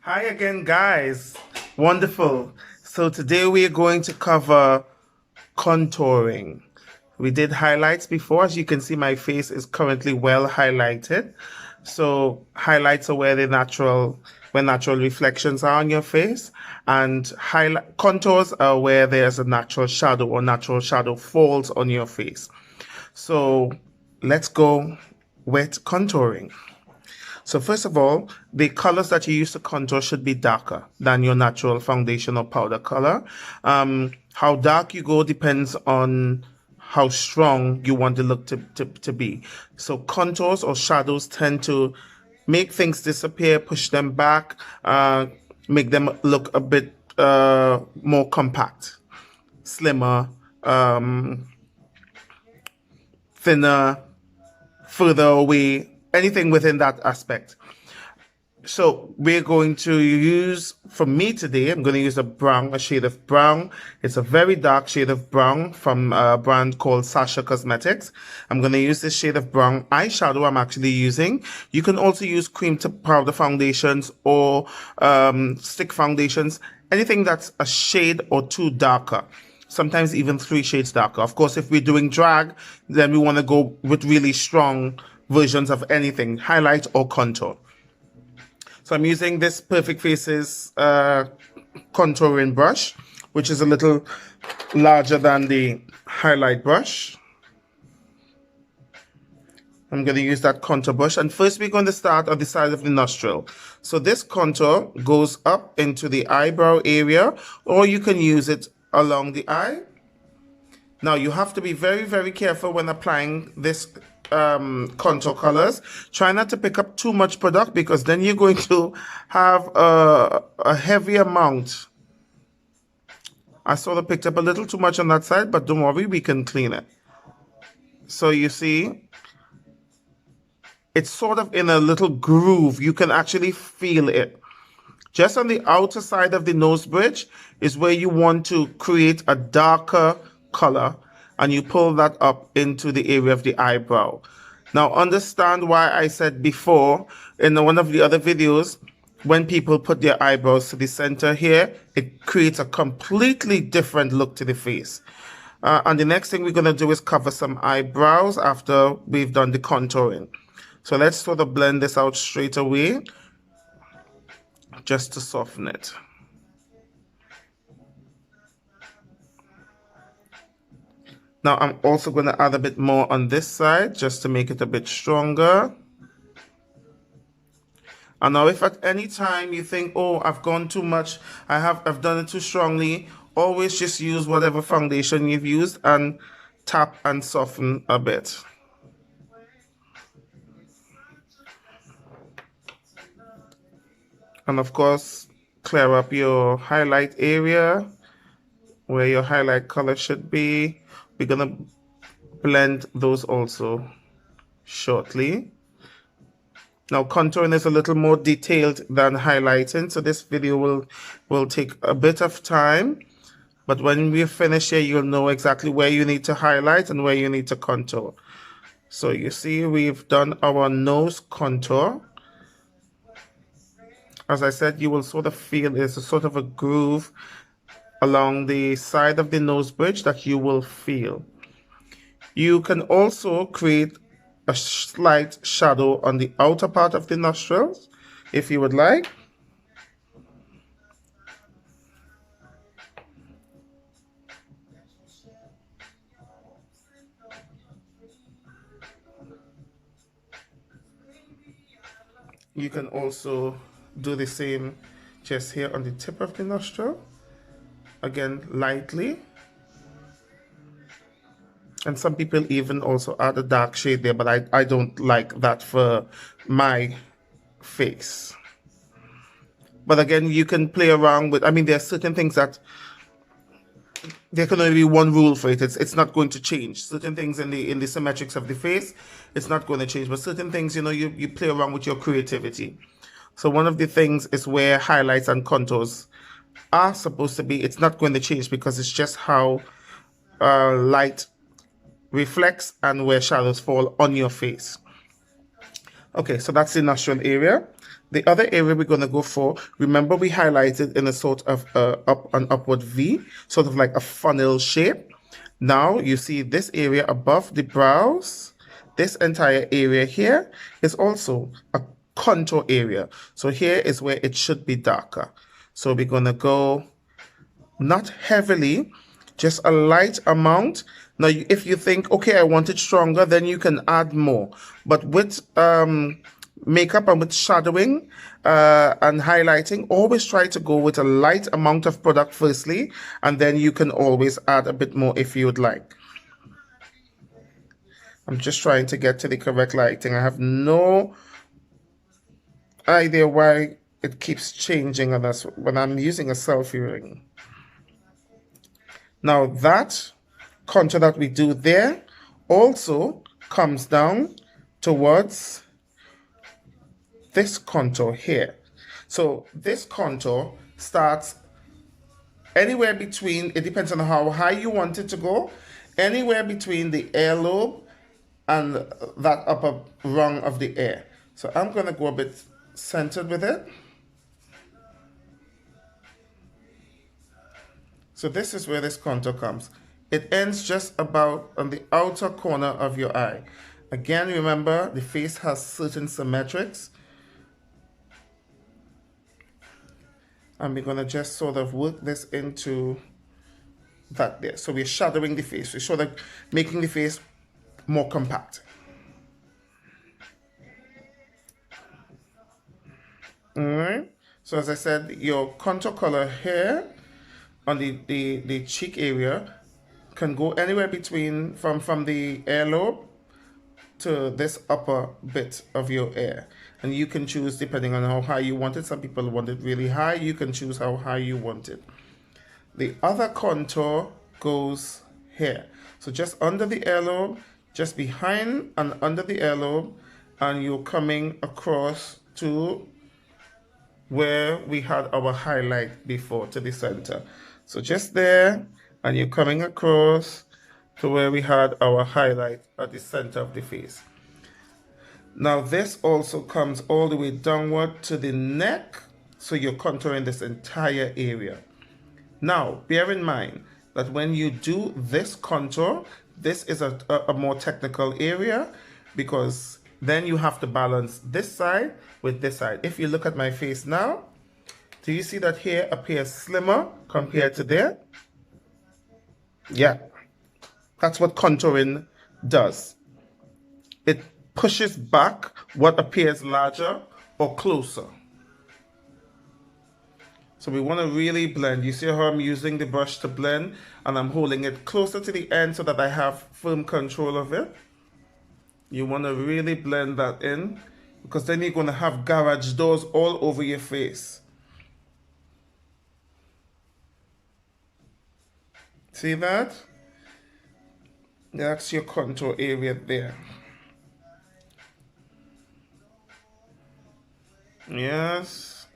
Hi again, guys. Wonderful. So today we are going to cover contouring. We did highlights before. As you can see, my face is currently well highlighted. So highlights are where natural reflections are on your face, and highlight contours are where there's a natural shadow or natural shadow falls on your face. So let's go with contouring. So first of all, the colors that you use to contour should be darker than your natural foundation or powder color. How dark you go depends on how strong you want the look to be. So contours or shadows tend to make things disappear, push them back, make them look a bit more compact, slimmer, thinner, further away, anything within that aspect. So we're going to use, for me today, I'm going to use a shade of brown. It's a very dark shade of brown from a brand called Sacha Cosmetics. I'm going to use this shade of brown eyeshadow I'm actually using. You can also use cream to powder foundations or stick foundations, anything that's a shade or two darker. Sometimes even 3 shades darker. Of course, if we're doing drag, then we want to go with really strong versions of anything, highlight or contour. So I'm using this PerfectFaces contouring brush, which is a little larger than the highlight brush. I'm going to use that contour brush. And first we're going to start on the side of the nostril. So this contour goes up into the eyebrow area, or you can use it along the eye. Now you have to be very, very careful when applying this contour colors. Try not to pick up too much product, because then you're going to have a heavy amount. I sort of picked up a little too much on that side, but don't worry, we can clean it. So you see, it's sort of in a little groove. You can actually feel it. Just on the outer side of the nose bridge is where you want to create a darker color, and you pull that up into the area of the eyebrow. Now understand why I said before in one of the other videos, when people put their eyebrows to the center here, it creates a completely different look to the face. And the next thing we're going to do is cover some eyebrows after we've done the contouring. So let's sort of blend this out straight away, just to soften it. Now I'm also going to add a bit more on this side just to make it a bit stronger. And now if at any time you think, oh, I've gone too much, I've done it too strongly, always just use whatever foundation you've used and tap and soften a bit. And of course, clear up your highlight area where your highlight color should be. We're going to blend those also shortly. Now contouring is a little more detailed than highlighting, so this video will take a bit of time, but when we finish here, you'll know exactly where you need to highlight and where you need to contour. So you see, we've done our nose contour. As I said, you will sort of feel there's a sort of a groove along the side of the nose bridge that you will feel. You can also create a slight shadow on the outer part of the nostrils if you would like. You can also do the same just here on the tip of the nostril. Again, lightly. And some people even also add a dark shade there, but I don't like that for my face. But again, you can play around with, I mean, there are certain things that there can only be one rule for it. It's not going to change. Certain things in the symmetrics of the face, it's not going to change. But certain things, you know, you play around with your creativity. So one of the things is where highlights and contours are supposed to be. It's not going to change because it's just how light reflects and where shadows fall on your face. Okay, so that's the nostril area. The other area we're going to go for, remember we highlighted in a sort of an upward V, sort of like a funnel shape. Now you see this area above the brows, this entire area here is also a contour area. So here is where it should be darker. So we're going to go not heavily, just a light amount. Now, if you think, okay, I want it stronger, then you can add more. But with makeup and with shadowing and highlighting, always try to go with a light amount of product firstly, and then you can always add a bit more if you would like. I'm just trying to get to the correct lighting. I have no idea why it keeps changing on us when I'm using a selfie ring. Now that contour that we do there also comes down towards this contour here. So this contour starts anywhere between, it depends on how high you want it to go, anywhere between the earlobe and that upper rung of the ear. So I'm going to go a bit centered with it. So this is where this contour comes. It ends just about on the outer corner of your eye. Again, remember, the face has certain symmetrics. And we're going to just sort of work this into that there. So we're shadowing the face. We're sort of making the face more compact. All right. So as I said, your contour color here on the cheek area can go anywhere between from the earlobe to this upper bit of your ear, and you can choose depending on how high you want it. Some people want it really high. You can choose how high you want it. The other contour goes here, so just under the earlobe, just behind and under the earlobe, and you're coming across to where we had our highlight before, to the center. So just there, and you're coming across to where we had our highlight at the center of the face. Now this also comes all the way downward to the neck, so you're contouring this entire area. Now, bear in mind that when you do this contour, this is a more technical area, because then you have to balance this side with this side. If you look at my face now, do you see that here appears slimmer compared to there? Yeah, that's what contouring does. It pushes back what appears larger or closer. So we want to really blend. You see how I'm using the brush to blend, and I'm holding it closer to the end so that I have firm control of it. You want to really blend that in, because then you're going to have garage doors all over your face. See that? That's your contour area there. Yes.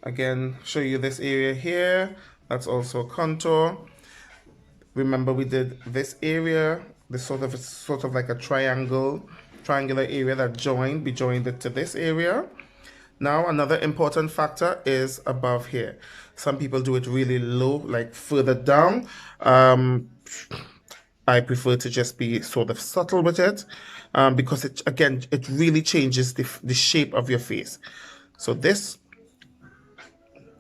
Again, show you this area here. That's also contour. Remember, we did this area, this sort of like a triangular area that joined. We joined it to this area. Now, another important factor is above here. Some people do it really low, like further down. I prefer to just be sort of subtle with it, because it really changes the shape of your face. So this,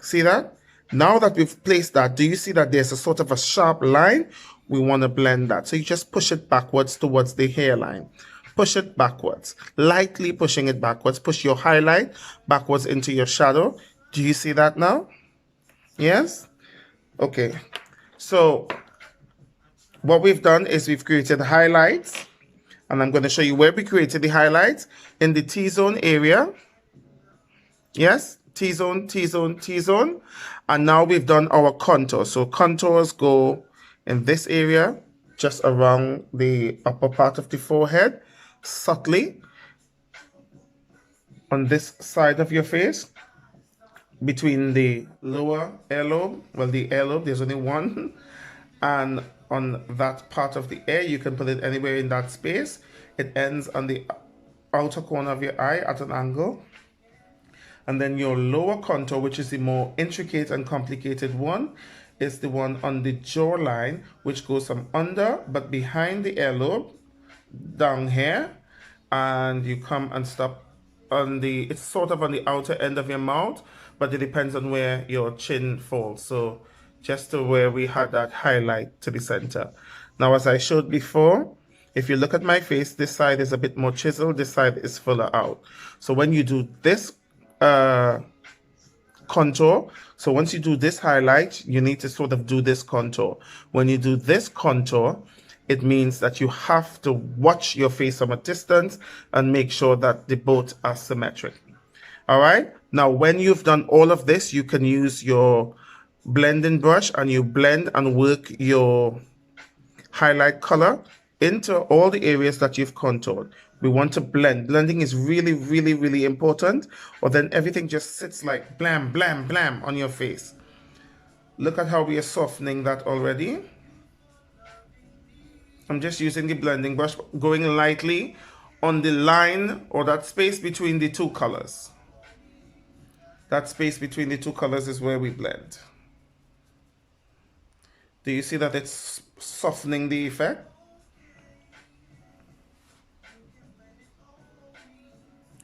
see that? Now that we've placed that, do you see that there's a sort of a sharp line? We want to blend that. So you just push it backwards towards the hairline. Push it backwards, lightly pushing it backwards. Push your highlight backwards into your shadow. Do you see that now? Yes? Okay. So what we've done is we've created highlights, and I'm going to show you where we created the highlights in the T-zone area. Yes? T-zone, T-zone, T-zone. And now we've done our contour. So contours go in this area, just around the upper part of the forehead, subtly on this side of your face, between the lower earlobe, well, the earlobe, there's only one, and on that part of the ear, you can put it anywhere in that space. It ends on the outer corner of your eye at an angle. And then your lower contour, which is the more intricate and complicated one, is the one on the jawline, which goes from under but behind the earlobe down here, and you come and stop on the, it's sort of on the outer end of your mouth, but it depends on where your chin falls. So just to where we had that highlight to the center. Now, as I showed before, if you look at my face, this side is a bit more chiseled, this side is fuller out. So when you do this contour, so once you do this highlight, you need to sort of do this contour. When you do this contour, it means that you have to watch your face from a distance and make sure that the both are symmetric. All right. Now, when you've done all of this, you can use your blending brush and you blend and work your highlight color into all the areas that you've contoured. We want to blend. Blending is really, really, really important, or then everything just sits like blam, blam, blam on your face. Look at how we are softening that already. I'm just using the blending brush, going lightly on the line or that space between the two colors. That space between the two colors is where we blend. Do you see that it's softening the effect?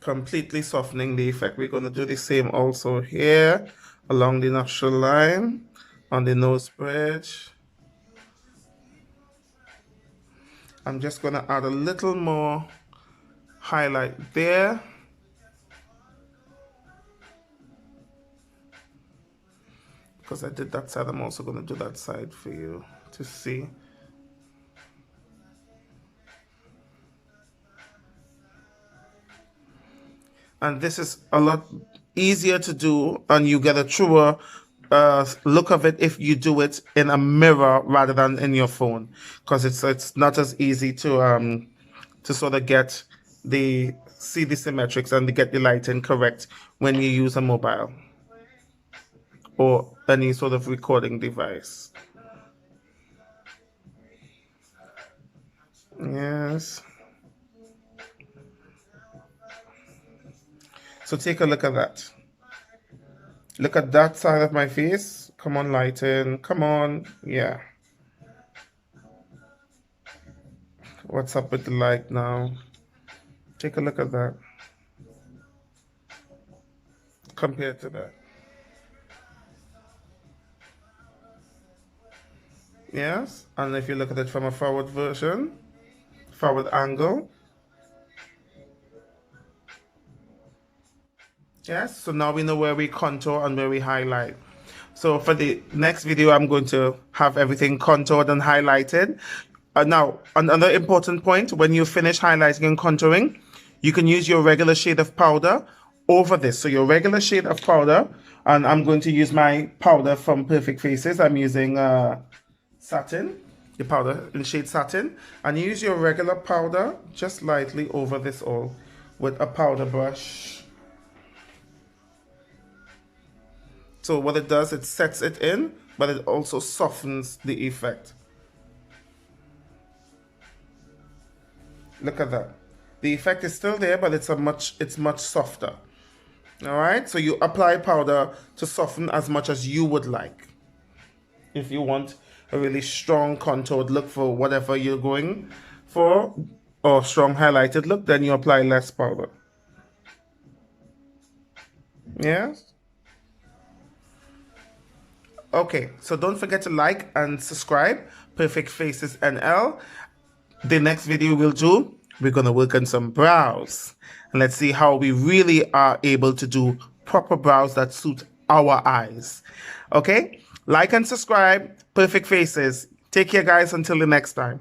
Completely softening the effect. We're going to do the same also here along the nostril line, on the nose bridge. I'm just going to add a little more highlight there. Because I did that side, I'm also going to do that side for you to see. And this is a lot easier to do, and you get a truer look of it if you do it in a mirror rather than in your phone, because it's not as easy to sort of get see the symmetrics and to get the lighting correct when you use a mobile or any sort of recording device. Yes. So take a look at that. Look at that side of my face. Come on, lighten. Come on. Yeah. What's up with the light now? Take a look at that. Compared to that. Yes. And if you look at it from a forward version, forward angle. Yes, so now we know where we contour and where we highlight. So for the next video, I'm going to have everything contoured and highlighted. Now, another important point, when you finish highlighting and contouring, you can use your regular shade of powder over this. So your regular shade of powder, and I'm going to use my powder from Perfect Faces. I'm using Satin, the powder in shade Satin. And you use your regular powder just lightly over this all with a powder brush. So what it does, it sets it in, but it also softens the effect. Look at that. The effect is still there, but it's much softer. All right, so you apply powder to soften as much as you would like. If you want a really strong contoured look for whatever you're going for, or strong highlighted look, then you apply less powder. Yes. Okay, so don't forget to like and subscribe, Perfect Faces NL. The next video we'll do, we're going to work on some brows. And let's see how we really are able to do proper brows that suit our eyes. Okay, like and subscribe, Perfect Faces. Take care, guys, until the next time.